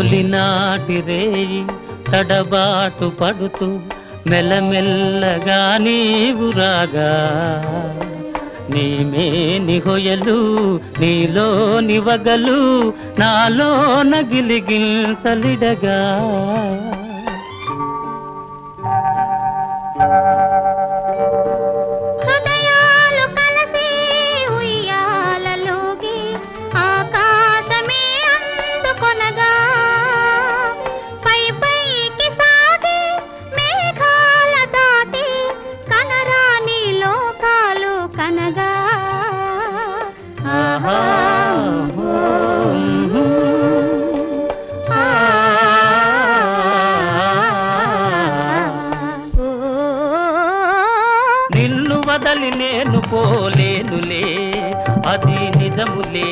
తొలినాటి రేయి తడబాటు పడుతూ మెల్లమెల్లగా నీవు రాగా నీ మేని హొయలు నీలో నివగలు నాలో నగిలిగిల్తలిడగా నిన్ను వదలి నేను పోలేనులే అది నిజములే